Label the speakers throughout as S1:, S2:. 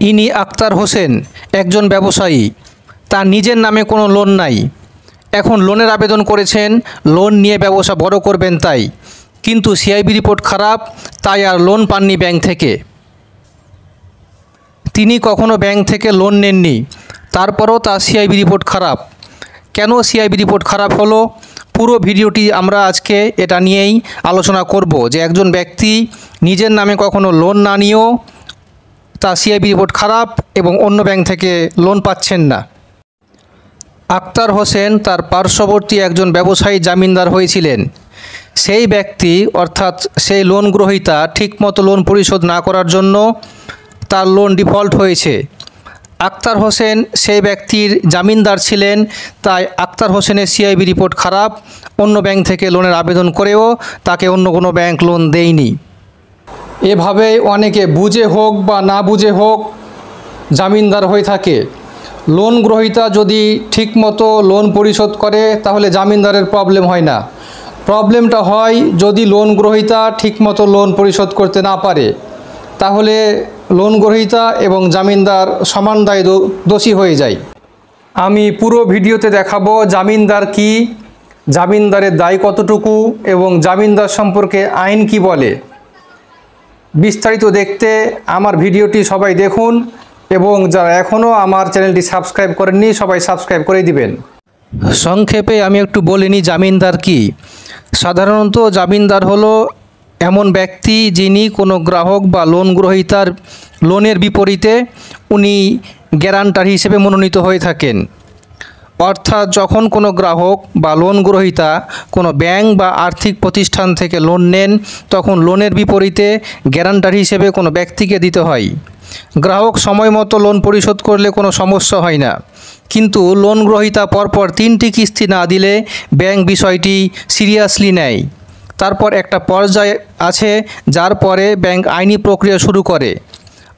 S1: ইনি আক্তার হোসেন, একজন ব্যবসায়ী। তার নিজের নামে কোনো লোন নাই। এখন লোনের আবেদন করেছেন, লোন নিয়ে ব্যবসা বড় করবেন তাই। কিন্তু সিআইবি রিপোর্ট খারাপ, তাই আর লোন পাননি ব্যাংক থেকে। তিনি কখনো ব্যাংক থেকে লোন নেননি, তারপরও তার সিআইবি রিপোর্ট খারাপ। কেন সিআইবি রিপোর্ট খারাপ হলো? পুরো ভিডিওটি আমরা আজকে এটা নিয়েই আলোচনা করব যে একজন ব্যক্তি নিজের নামে কখনো লোন না নিয়েও তার সিআইবি রিপোর্ট খারাপ এবং অন্য ব্যাংক থেকে লোন পাচ্ছেন না। আক্তার হোসেন তার পার্শ্ববর্তী একজন ব্যবসায়ী জামিনদার হয়েছিলেন। সেই ব্যক্তি অর্থাৎ সেই লোন গ্রহীতা ঠিকমতো লোন পরিশোধ না করার জন্য তার লোন ডিফল্ট হয়েছে। আক্তার হোসেন সেই ব্যক্তির জামিনদার ছিলেন, তাই আক্তার হোসেনের সিআইবি রিপোর্ট খারাপ। অন্য ব্যাংক থেকে লোনের আবেদন করেও তাকে অন্য কোনো ব্যাংক লোন দেয়নি। এভাবেই অনেকে বুঝে হোক বা না বুঝে হোক জামিনদার হয়ে থাকে। লোন গ্রহীতা যদি ঠিকমতো লোন পরিশোধ করে তাহলে জামিনদারের প্রবলেম হয় না। প্রবলেমটা হয় যদি লোন গ্রহীতা ঠিকমতো লোন পরিশোধ করতে না পারে, তাহলে লোন গ্রহীতা এবং জামিনদার সমান দায় দোষী হয়ে যায়। আমি পুরো ভিডিওতে দেখাবো জামিনদার কি, জামিনদারের দায় কতটুকু এবং জামিনদার সম্পর্কে আইন কি বলে। বিস্তারিত দেখতে আমার ভিডিওটি সবাই দেখুন এবং যারা এখনও আমার চ্যানেলটি সাবস্ক্রাইব করেননি সবাই সাবস্ক্রাইব করে দিবেন। সংক্ষেপে আমি একটু বলে নিই জামিনদার কি। সাধারণত জামিনদার হলো এমন ব্যক্তি যিনি কোনো গ্রাহক বা লোন গ্রহীতার লোনের বিপরীতে উনি গ্যারান্টার হিসেবে মনোনীত হয়ে থাকেন। অর্থাৎ যখন কোনো গ্রাহক বা লোন গ্রহীতা কোনো ব্যাংক বা আর্থিক প্রতিষ্ঠান থেকে লোন নেন, তখন লোনের বিপরীতে গ্যারান্টার হিসেবে কোনো ব্যক্তিকে দিতে হয়। গ্রাহক সময় মতো লোন পরিশোধ করলে কোনো সমস্যা হয় না, কিন্তু লোন গ্রহীতা পরপর 3টি কিস্তি না দিলে ব্যাংক বিষয়টি সিরিয়াসলি নেয়। তারপর একটা পর্যায় আছে যার পরে ব্যাংক আইনি প্রক্রিয়া শুরু করে,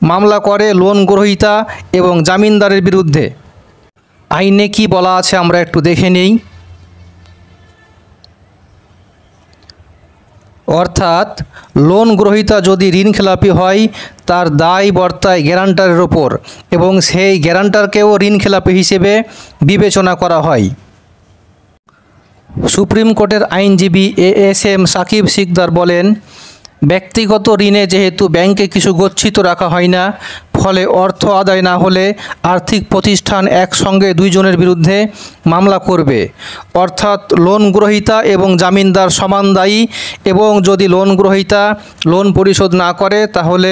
S1: মামলা করে লোন গ্রহীতা এবং জামিনদারের বিরুদ্ধে। আইনে কি বলা আছে আমরা একটু দেখে নেই। অর্থাৎ লোন গ্রহীতা যদি ঋণখেলাপি হয় তার দায় বর্তায় গ্যারান্টারের ওপর এবং সেই গ্যারান্টারকেও ঋণখেলাপি হিসেবে বিবেচনা করা হয়। সুপ্রিম কোর্টের আইনজীবী ASM সাকিব সিকদার বলেন, ব্যক্তিগত ঋণে যেহেতু ব্যাংকে কিছু গচ্ছিত রাখা হয় না, ফলে অর্থ আদায় না হলে আর্থিক প্রতিষ্ঠান একসঙ্গে দুইজনের বিরুদ্ধে মামলা করবে। অর্থাৎ লোন গ্রহীতা এবং জামিনদার সমান দায়ী এবং যদি লোন গ্রহীতা লোন পরিশোধ না করে তাহলে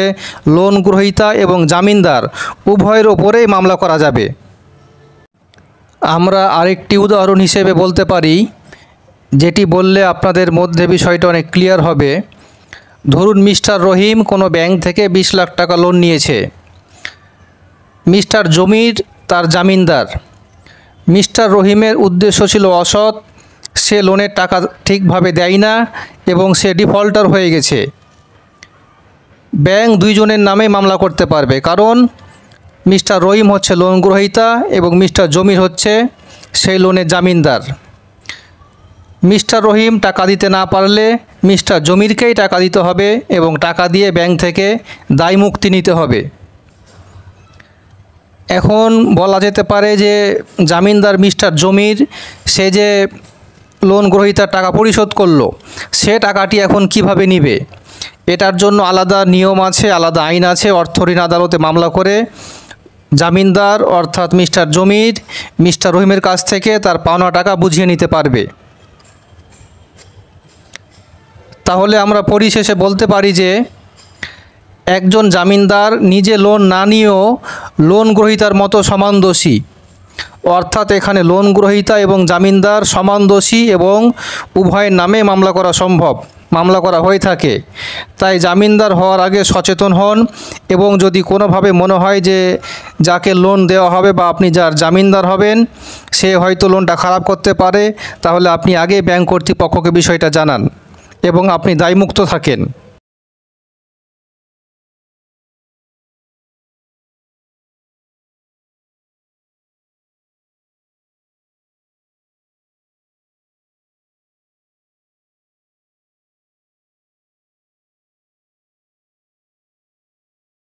S1: লোন গ্রহীতা এবং জামিনদার উভয়ের ওপরেই মামলা করা যাবে। আমরা আরেকটি উদাহরণ হিসেবে বলতে পারি, যেটি বললে আপনাদের মধ্যে বিষয়টা অনেক ক্লিয়ার হবে। ধরুন মিস্টার রহিম কোনো ব্যাংক থেকে 20 লাখ টাকা লোন নিয়েছে। মিস্টার জমির তার জামিনদার। মিস্টার রহিমের উদ্দেশ্য ছিল অসৎ, সে লোনের টাকা ঠিকভাবে দেয় না এবং সে ডিফল্টার হয়ে গেছে। ব্যাংক দুইজনের নামে মামলা করতে পারবে, কারণ মিস্টার রহিম হচ্ছে লোন গ্রহীতা এবং মিস্টার জমির হচ্ছে সেই লোনের জামিনদার। মিস্টার রহিম টাকা দিতে না পারলে মিস্টার জমিরকেই টাকা দিতে হবে এবং টাকা দিয়ে ব্যাংক থেকে দায় মুক্তি নিতে হবে। এখন বলা যেতে পারে যে জামিনদার মিস্টার জমির, সে যে লোন গ্রহীতার টাকা পরিশোধ করলো, সে টাকাটি এখন কিভাবে নিবে? এটার জন্য আলাদা নিয়ম আছে, আলাদা আইন আছে। অর্থ ঋণ আদালতে মামলা করে জামিনদার অর্থাৎ মিস্টার জমির মিস্টার রহিমের কাছ থেকে তার পাওনা টাকা বুঝিয়ে নিতে পারবে। তাহলে আমরা পরিশেষে বলতে পারি যে একজন জামিনদার নিজে লোন না নিয়েও লোন গ্রহীতার মতো সমান দোষী। অর্থাৎ এখানে লোন গ্রহীতা এবং জামিনদার সমান দোষী এবং উভয়ের নামে মামলা করা সম্ভব, মামলা করা হয়ে থাকে। তাই জামিনদার হওয়ার আগে সচেতন হন এবং যদি কোনোভাবে মনে হয় যে যাকে লোন দেওয়া হবে বা আপনি যার জামিনদার হবেন সে হয়তো লোনটা খারাপ করতে পারে, তাহলে আপনি আগে ব্যাংক কর্তৃপক্ষকে বিষয়টা জানান এবং আপনি দায়মুক্ত থাকেন।